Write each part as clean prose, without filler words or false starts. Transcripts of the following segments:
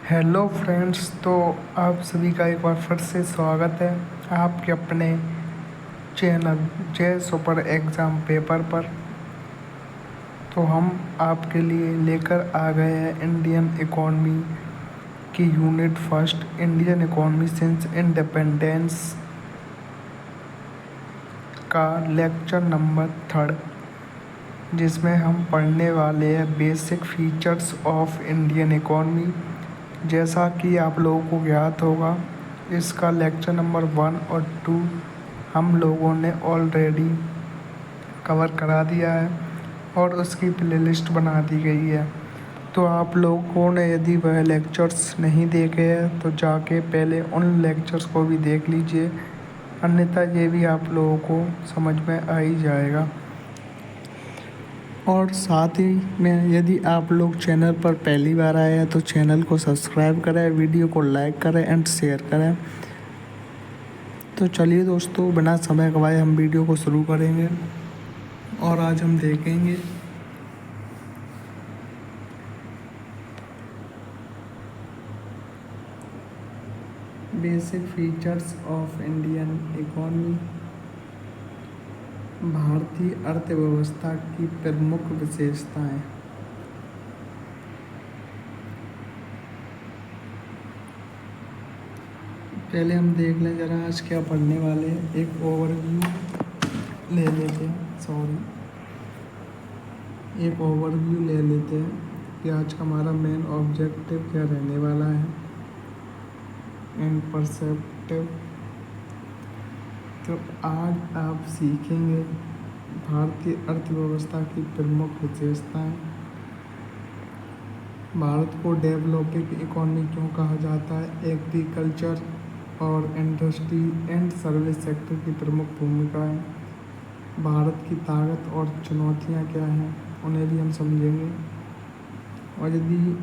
Hello friends, तो आप सभी का एक बार फिर से स्वागत है आपके अपने चैनल जे सुपर एग्ज़ाम पेपर पर। तो हम आपके लिए लेकर आ गए हैं इंडियन इकॉनमी की unit first, Indian economy since independence का लेक्चर नंबर 3, जिसमें हम पढ़ने वाले हैं basic features of Indian economy. जैसा कि आप लोगों को ज्ञात होगा, इसका लेक्चर नंबर 1 और 2 हम लोगों ने ऑलरेडी कवर करा दिया है और उसकी प्लेलिस्ट बना दी गई है। तो आप लोगों ने यदि वह लेक्चर्स नहीं देखे हैं तो जाके पहले उन लेक्चर्स को भी देख लीजिए, अन्यथा ये भी आप लोगों को समझ में आ ही जाएगा। और साथ ही में यदि आप लोग चैनल पर पहली बार आए हैं तो चैनल को सब्सक्राइब करें, वीडियो को लाइक करें एंड शेयर करें। तो चलिए दोस्तों, बिना समय गवाए हम वीडियो को शुरू करेंगे और आज हम देखेंगे basic features of Indian economy, भारतीय अर्थव्यवस्था की प्रमुख विशेषताएं। पहले हम देख लें जरा आज क्या पढ़ने वाले हैं। एक ओवरव्यू ले लेते हैं एक ओवरव्यू ले लेते हैं कि आज का हमारा मेन ऑब्जेक्टिव क्या रहने वाला है एंड परसेप्टिव। तो आज आप सीखेंगे भारतीय अर्थव्यवस्था की प्रमुख विशेषताएं, भारत को डेवलपिंग इकॉनमी क्यों कहा जाता है, एग्रीकल्चर और इंडस्ट्री एंड सर्विस सेक्टर की प्रमुख भूमिकाएं, भारत की ताकत और चुनौतियां क्या हैं, उन्हें भी हम समझेंगे। और यदि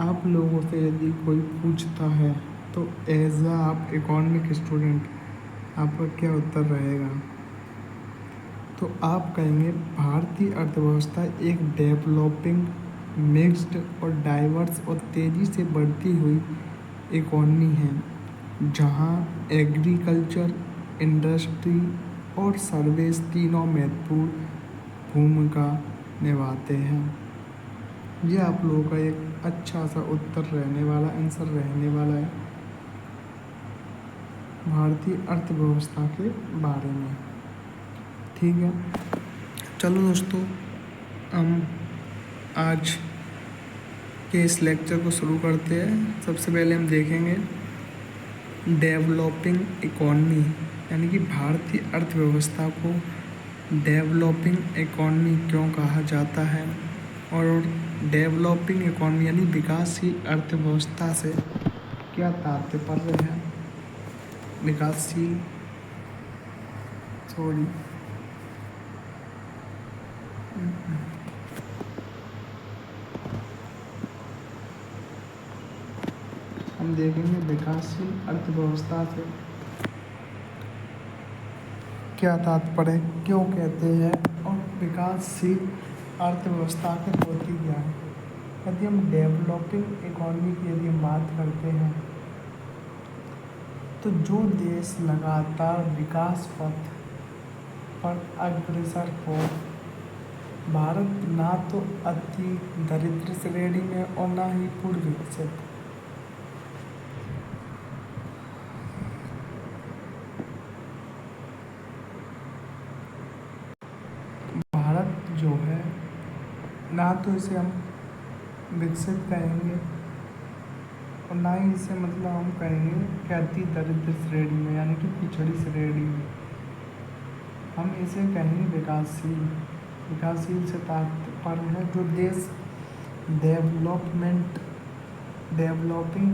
आप लोगों से यदि कोई पूछता है तो एज आप इकोनॉमिक स्टूडेंट आपका क्या उत्तर रहेगा, तो आप कहेंगे भारतीय अर्थव्यवस्था एक डेवलपिंग, मिक्स्ड और डाइवर्स और तेज़ी से बढ़ती हुई इकोनमी है जहां एग्रीकल्चर, इंडस्ट्री और सर्विस तीनों महत्वपूर्ण भूमिका निभाते हैं। ये आप लोगों का एक अच्छा सा उत्तर रहने वाला, आंसर रहने वाला है भारतीय अर्थव्यवस्था के बारे में। ठीक है, चलो दोस्तों, हम आज के इस लेक्चर को शुरू करते हैं। सबसे पहले हम देखेंगे डेवलपिंग इकॉनमी, यानी कि भारतीय अर्थव्यवस्था को डेवलपिंग इकॉनमी क्यों कहा जाता है और डेवलपिंग इकॉनमी यानी विकासशील अर्थव्यवस्था से क्या तात्पर्य है। विकासशील हम देखेंगे विकासशील अर्थव्यवस्था से क्या तात्पर्य, क्यों कहते हैं और विकासशील अर्थव्यवस्था के होती क्या है। यदि हम डेवलपिंग इकॉनमी की यदि हम बात करते हैं तो जो देश लगातार विकास पथ पर अग्रसर हो, भारत ना तो अति दरिद्र श्रेणी में और ना ही पूर्व विकसित। भारत जो है ना तो इसे हम विकसित कहेंगे और ना ही इसे मतलब हम कहेंगे कि अति दरिद्र श्रेणी में यानी कि पिछड़ी श्रेणी में। हम इसे कहेंगे विकासशील। विकासशील से तात्पर्य है जो देश डेवलपिंग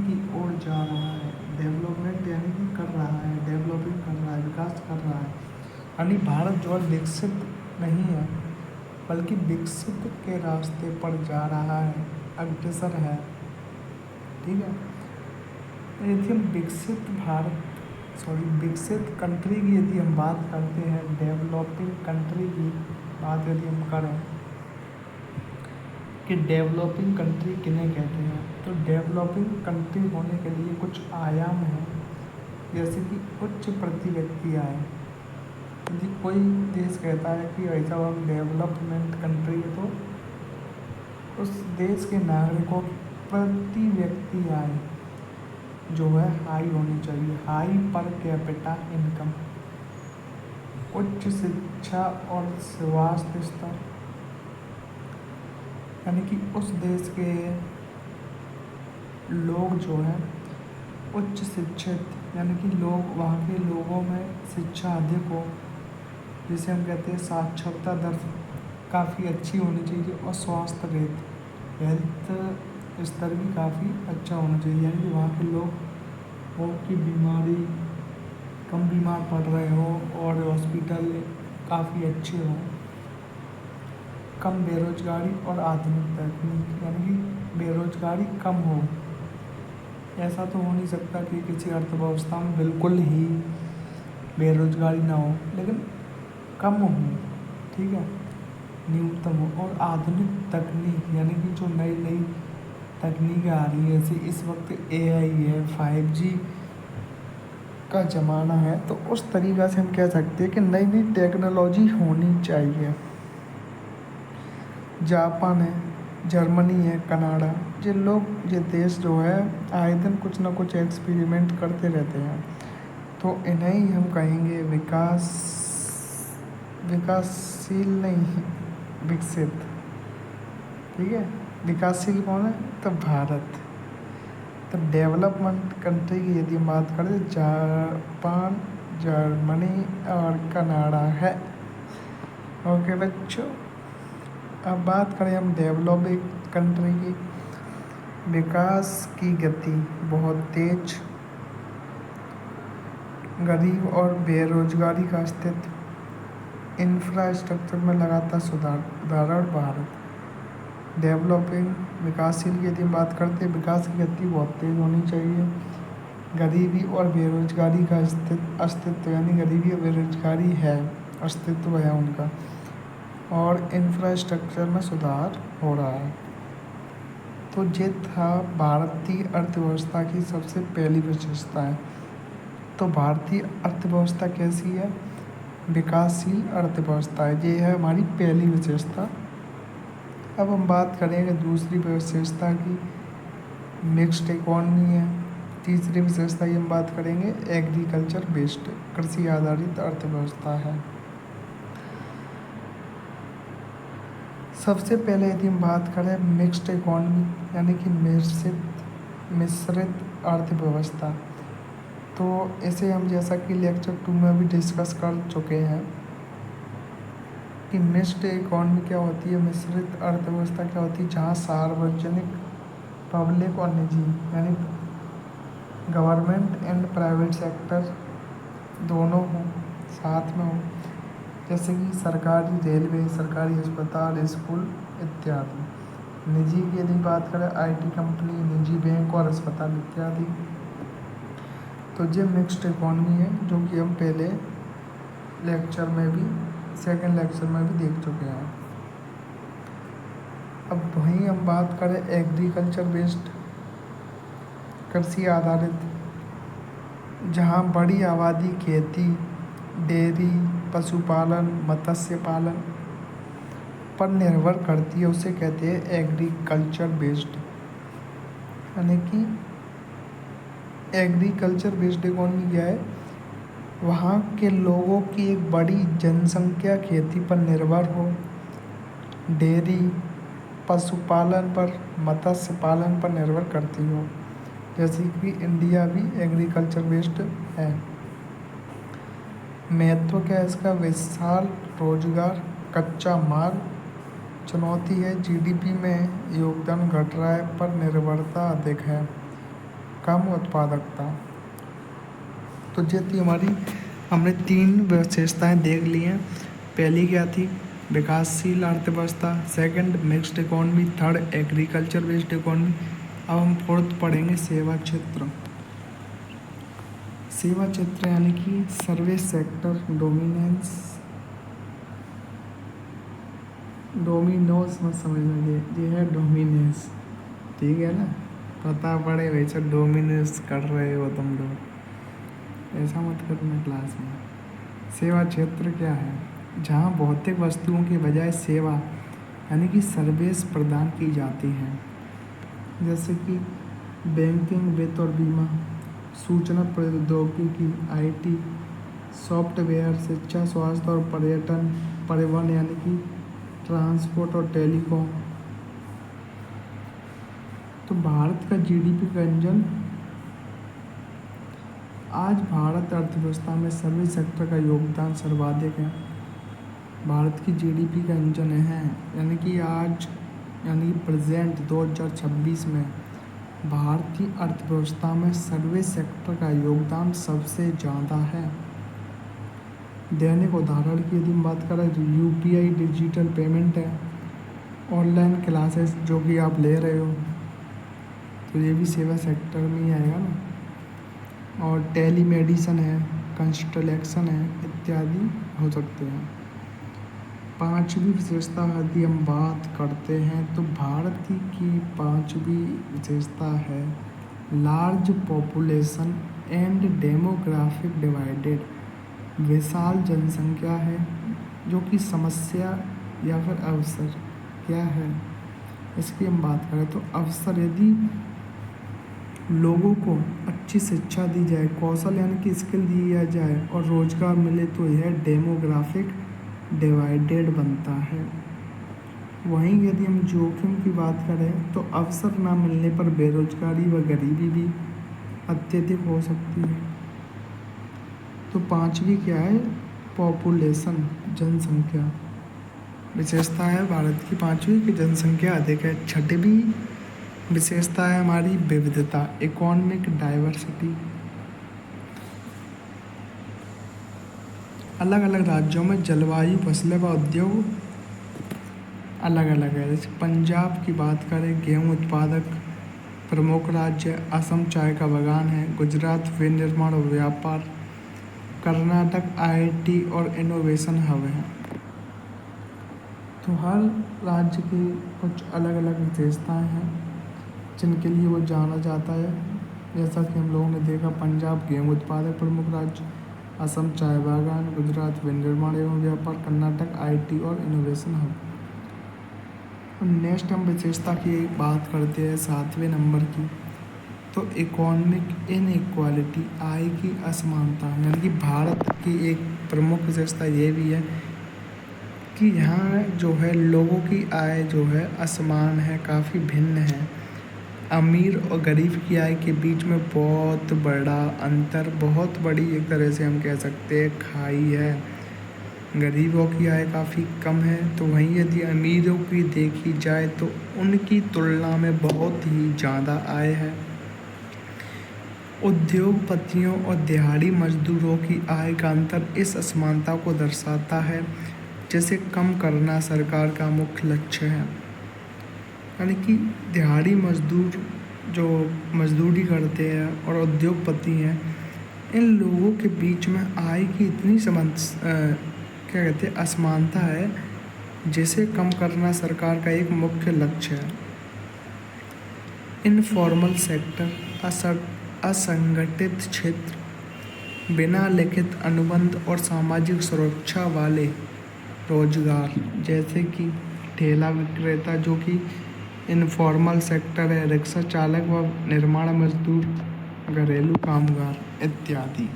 की ओर जा रहा है। डेवलपमेंट यानी कि कर रहा है, डेवलपिंग कर रहा है, विकास कर रहा है। यानी भारत जो है विकसित नहीं है बल्कि विकसित के रास्ते पर जा रहा है, अग्रसर है। ठीक है, यदि हम विकसित कंट्री की यदि हम बात करते हैं, डेवलपिंग कंट्री की बात यदि हम करें कि डेवलपिंग कंट्री किन्हें कहते हैं, तो डेवलपिंग कंट्री होने के लिए कुछ आयाम हैं, जैसे कि उच्च प्रति व्यक्ति आय। यदि कोई देश कहता है कि ऐसा हम डेवलपमेंट कंट्री है, तो उस देश के नागरिकों की प्रति व्यक्ति आय जो है हाई होनी चाहिए, हाई पर कैपिटा इनकम, उच्च शिक्षा और स्वास्थ्य स्तर, यानी कि उस देश के लोग जो हैं उच्च शिक्षित, यानी कि लोग वहाँ के लोगों में शिक्षा अधिक हो, जिसे हम कहते हैं साक्षरता दर काफ़ी अच्छी होनी चाहिए, और स्वास्थ्य रेट हेल्थ स्तर भी काफ़ी अच्छा होना चाहिए, यानी कि वहाँ के लोगों की बीमारी कम बीमार पड़ रहे हो और हॉस्पिटल काफ़ी अच्छे हों, कम बेरोजगारी और आधुनिक तकनीक, यानी कि बेरोजगारी कम हो। ऐसा तो हो नहीं सकता कि किसी अर्थव्यवस्था में बिल्कुल ही बेरोजगारी ना हो, लेकिन कम हो, ठीक है, न्यूनतम हो। और आधुनिक तकनीक, यानी कि जो नई नई तकनीकें आ रही है, जैसे इस वक्त AI है, 5G का ज़माना है, तो उस तरीक़ा से हम कह सकते हैं कि नई नई टेक्नोलॉजी होनी चाहिए। जापान है, जर्मनी है, कनाडा, ये देश जो है आए दिन कुछ ना कुछ एक्सपेरिमेंट करते रहते हैं, तो इन्हें ही हम कहेंगे विकासशील नहीं, विकसित, ठीक है। विकासशील कौन है? तो भारत। तो डेवलपमेंट कंट्री की यदि हम बात करें, जापान, जर्मनी और कनाडा है। ओके बच्चों, अब बात करें हम डेवलपिंग कंट्री की। विकास की गति बहुत तेज, गरीब और बेरोजगारी का अस्तित्व, इंफ्रास्ट्रक्चर में लगातार सुधार। उदाहरण भारत। डेवलपिंग विकासशील की यदि हम बात करते हैं, विकास की गति बहुत तेज होनी चाहिए, गरीबी और बेरोजगारी का अस्तित्व, यानी गरीबी और बेरोजगारी है, अस्तित्व है उनका, और इंफ्रास्ट्रक्चर में सुधार हो रहा है। तो ये था भारतीय अर्थव्यवस्था की सबसे पहली विशेषता है। तो भारतीय अर्थव्यवस्था कैसी है? विकासशील अर्थव्यवस्था है, ये है हमारी पहली विशेषता। अब हम बात करेंगे दूसरी विशेषता की, मिक्स्ड इकॉनमी है। तीसरी विशेषता की हम बात करेंगे एग्रीकल्चर बेस्ड, कृषि आधारित अर्थव्यवस्था है। सबसे पहले यदि हम बात करें मिक्स्ड इकॉनमी, यानी कि मिश्रित अर्थव्यवस्था, तो इसे हम जैसा कि लेक्चर 2 में भी डिस्कस कर चुके हैं कि मिक्स्ड इकॉनमी क्या होती है, मिश्रित अर्थव्यवस्था क्या होती है, जहाँ सार्वजनिक, पब्लिक और निजी, यानी गवर्नमेंट एंड प्राइवेट सेक्टर दोनों हों, साथ में हों, जैसे कि सरकारी रेलवे, सरकारी अस्पताल, स्कूल इत्यादि। निजी की यदि बात करें, IT कंपनी, निजी बैंक और अस्पताल इत्यादि। तो ये मिक्स्ड इकॉनमी है, जो कि हम पहले लेक्चर में भी, सेकंड लेक्चर में भी देख चुके हैं। अब वहीं हम बात करें एग्रीकल्चर बेस्ड, कृषि आधारित, जहाँ बड़ी आबादी खेती, डेयरी, पशुपालन, मत्स्य पालन पर निर्भर करती है, उसे कहते हैं एग्रीकल्चर बेस्ड। यानी कि एग्रीकल्चर बेस्ड इकॉनमी क्या है, वहाँ के लोगों की एक बड़ी जनसंख्या खेती पर निर्भर हो, डेयरी, पशुपालन पर, मत्स्य पालन पर निर्भर करती हो, जैसे कि इंडिया भी एग्रीकल्चर बेस्ड है। महत्व क्या है इसका? विशाल रोजगार, कच्चा माल। चुनौती है GDP में योगदान घट रहा है, पर निर्भरता अधिक है, कम उत्पादकता। तो ये थी हमारी, हमने 3 विशेषताएं देख ली हैं। पहली क्या थी? विकासशील अर्थव्यवस्था, second mixed economy, third agriculture based economy. अब हम फोर्थ पढ़ेंगे सेवा क्षेत्र। सेवा क्षेत्र यानी कि सर्विस सेक्टर, डोमिनोज मत समझना, ये है डोमिनेंस, ठीक है ना। पता पड़े भाई सर डोमिनोज कर रहे हो तुम लोग, ऐसा मत करना क्लास में। सेवा क्षेत्र क्या है? जहाँ भौतिक वस्तुओं के बजाय सेवा यानी कि सर्विस प्रदान की जाती है, जैसे कि बैंकिंग, वित्त और बीमा, सूचना प्रौद्योगिकी, आईटी, सॉफ्टवेयर, शिक्षा, स्वास्थ्य और पर्यटन, परिवहन यानी कि ट्रांसपोर्ट और टेलीकॉम। तो भारत का जीडीपी का इंजन, आज भारत अर्थव्यवस्था में सर्विस सेक्टर का योगदान सर्वाधिक है। भारत की जीडीपी का इंजन है, यानी कि आज यानी कि प्रेजेंट 2026 में भारतीय अर्थव्यवस्था में सर्विस सेक्टर का योगदान सबसे ज़्यादा है। दैनिक उदाहरण की यदि हम बात करें तो यूपीआई डिजिटल पेमेंट है, ऑनलाइन क्लासेस जो कि आप ले रहे हो तो ये भी सेवा सेक्टर में ही आएगा ना, और टेली मेडिसन है, कंस्ट्रक्शन है इत्यादि हो सकते हैं। पांचवी विशेषता यदि हम बात करते हैं तो भारत की पांचवी विशेषता है large population and demographic divided. विशाल जनसंख्या है, जो कि समस्या या फिर अवसर क्या है इसकी हम बात करें तो अवसर, यदि लोगों को अच्छी शिक्षा दी जाए, कौशल यानी कि स्किल दिया जाए और रोजगार मिले तो यह डेमोग्राफिक डिवाइडेड बनता है। वहीं यदि हम जोखिम की बात करें तो अवसर ना मिलने पर बेरोजगारी व गरीबी भी अत्यधिक हो सकती है। तो पांचवी क्या है? पॉपुलेशन, जनसंख्या विशेषता है भारत की पांचवी की जनसंख्या अधिक है। छठवीं विशेषता है हमारी विविधता, इकोनॉमिक डाइवर्सिटी। अलग अलग राज्यों में जलवायु, फसलें व उद्योग अलग अलग है। जैसे पंजाब की बात करें, गेहूं उत्पादक प्रमुख राज्य, असम चाय का बागान है, गुजरात विनिर्माण और व्यापार, कर्नाटक आईटी और इनोवेशन हब है। तो हर राज्य की कुछ अलग अलग विशेषताएं हैं जिनके लिए वो जाना जाता है। जैसा कि हम लोगों ने देखा, पंजाब गेहूं उत्पादक प्रमुख राज्य, असम चाय बागान, गुजरात विनिर्माण एवं व्यापार, कर्नाटक आईटी और इनोवेशन हब। नेक्स्ट हम विशेषता की बात करते हैं 7वें नंबर की, तो इकोनॉमिक इनइक्वालिटी, आय की असमानता। यानी कि भारत की एक प्रमुख विशेषता ये भी है कि यहाँ जो है लोगों की आय जो है असमान है, काफ़ी भिन्न है। अमीर और गरीब की आय के बीच में बहुत बड़ा अंतर, बहुत बड़ी एक तरह से हम कह सकते हैं खाई है। गरीबों की आय काफ़ी कम है, तो वहीं यदि अमीरों की देखी जाए तो उनकी तुलना में बहुत ही ज़्यादा आय है। उद्योगपतियों और दिहाड़ी मजदूरों की आय का अंतर इस असमानता को दर्शाता है, जिसे कम करना सरकार का मुख्य लक्ष्य है। यानी कि दिहाड़ी मजदूर जो मजदूरी करते हैं और उद्योगपति हैं, इन लोगों के बीच में आय की इतनी क्या कहते हैं असमानता है, जिसे कम करना सरकार का एक मुख्य लक्ष्य है। इनफॉर्मल सेक्टर, असंगठित क्षेत्र, बिना लिखित अनुबंध और सामाजिक सुरक्षा वाले रोजगार, जैसे कि ठेला विक्रेता जो कि इनफॉर्मल सेक्टर है, रिक्शा चालक व निर्माण मजदूर, घरेलू कामगार इत्यादि।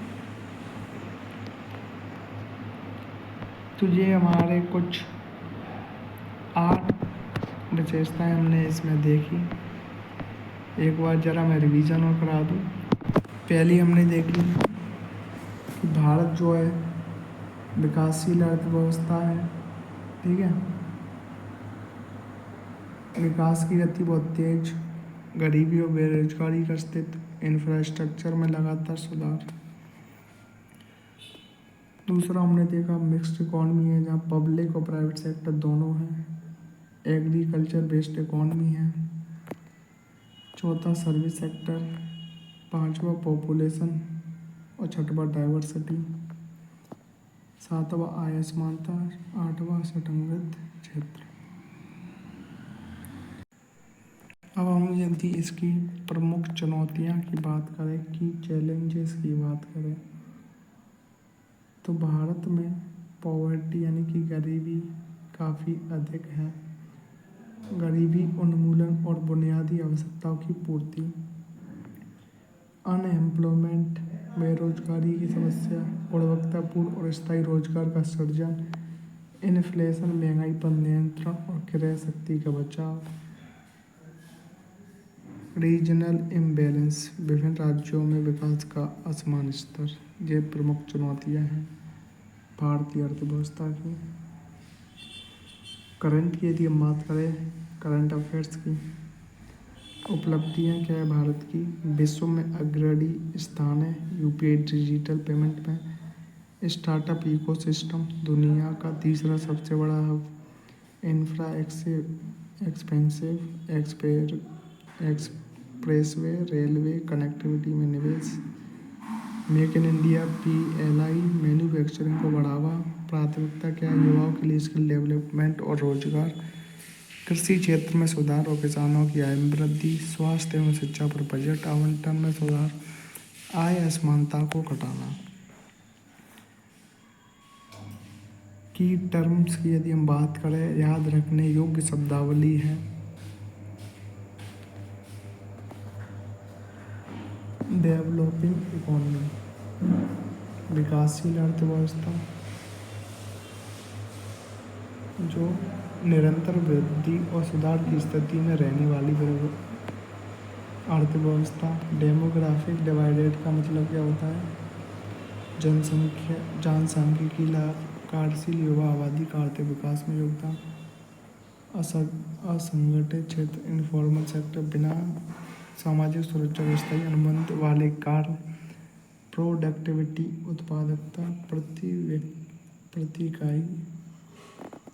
तो ये हमारे कुछ 8 विशेषताएं हमने इसमें देखी। एक बार ज़रा मैं रिवीजन और करा दूँ। पहली हमने देखी कि भारत जो है विकासशील अर्थव्यवस्था है, ठीक है। विकास की गति बहुत तेज, गरीबी और बेरोजगारी का अस्तित्व, इंफ्रास्ट्रक्चर में लगातार सुधार। दूसरा हमने देखा मिक्स्ड इकॉनमी है, जहाँ पब्लिक और प्राइवेट सेक्टर दोनों हैं। एग्रीकल्चर बेस्ड इकॉनमी है। चौथा सर्विस सेक्टर, पांचवा पॉपुलेशन और छठवा डाइवर्सिटी, सातवां आय असमानता, आठवां असंगठित क्षेत्र। अब हम यदि इसकी प्रमुख चुनौतियां की बात करें, की चैलेंजेस की बात करें, तो भारत में पॉवर्टी यानी कि गरीबी काफ़ी अधिक है। गरीबी उन्मूलन और बुनियादी आवश्यकताओं की पूर्ति, अनएम्प्लॉयमेंट बेरोजगारी की समस्या, गुणवत्तापूर्ण और स्थायी रोजगार का सृजन, इन्फ्लेशन महंगाई पर नियंत्रण और क्रय शक्ति का बचाव, रीजनल इम्बैलेंस विभिन्न राज्यों में विकास का असमान स्तर, ये प्रमुख चुनौतियां हैं भारतीय अर्थव्यवस्था की। करंट की यदि हम बात करें, करंट अफेयर्स की उपलब्धियां क्या है भारत की, विश्व में अग्रणी स्थान है यूपीआई डिजिटल पेमेंट में, स्टार्टअप इकोसिस्टम दुनिया का तीसरा सबसे बड़ा hub, expensive expressway railway connectivity में निवेश, make in India PLI manufacturing को बढ़ावा, प्राथमिकता क्या है युवाओं के लिए स्किल डेवलपमेंट और रोजगार, कृषि क्षेत्र में सुधार और किसानों की आय में वृद्धि, स्वास्थ्य एवं शिक्षा पर बजट आवंटन में सुधार, आय असमानता को घटाना। की टर्म्स की यदि हम बात करें, याद रखने योग्य शब्दावली है, डेवलपिंग इकोनॉमी विकासशील अर्थव्यवस्था, जो निरंतर वृद्धि और सुधार की स्थिति में रहने वाली अर्थव्यवस्था, डेमोग्राफिक डिवाइडेड का मतलब क्या होता है, जनसांख्यिकी लाभ, कार्यशील युवा आबादी का आर्थिक विकास में योगदान, असंगठित क्षेत्र इनफॉर्मल सेक्टर बिना सामाजिक सुरक्षा व्यवस्था अनुबंध वाले कार्य, प्रोडक्टिविटी उत्पादकता, प्रति इकाई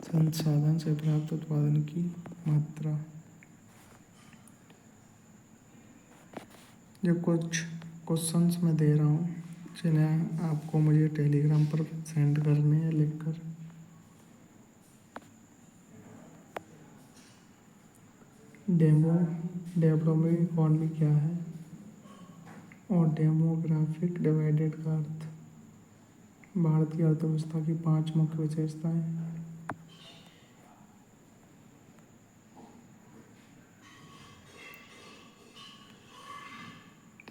संसाधन से प्राप्त उत्पादन की मात्रा। जो कुछ क्वेश्चंस मैं दे रहा हूँ जिन्हें आपको मुझे टेलीग्राम पर सेंड करने हैं लिखकर। डेवलपिंग इकोनॉमी क्या है और डेमोग्राफिक डिवाइडेड का अर्थ, भारत की अर्थव्यवस्था की 5 मुख्य विशेषताएं।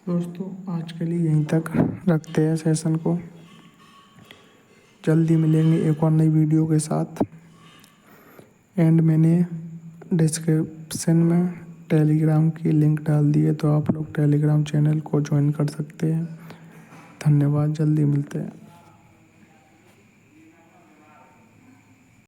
दोस्तों आज के लिए यहीं तक रखते हैं सेशन को, जल्दी मिलेंगे एक और नई वीडियो के साथ। एंड मैंने डिस्क्रिप्शन में टेलीग्राम की लिंक डाल दी है, तो आप लोग टेलीग्राम चैनल को ज्वाइन कर सकते हैं। धन्यवाद, जल्दी मिलते हैं।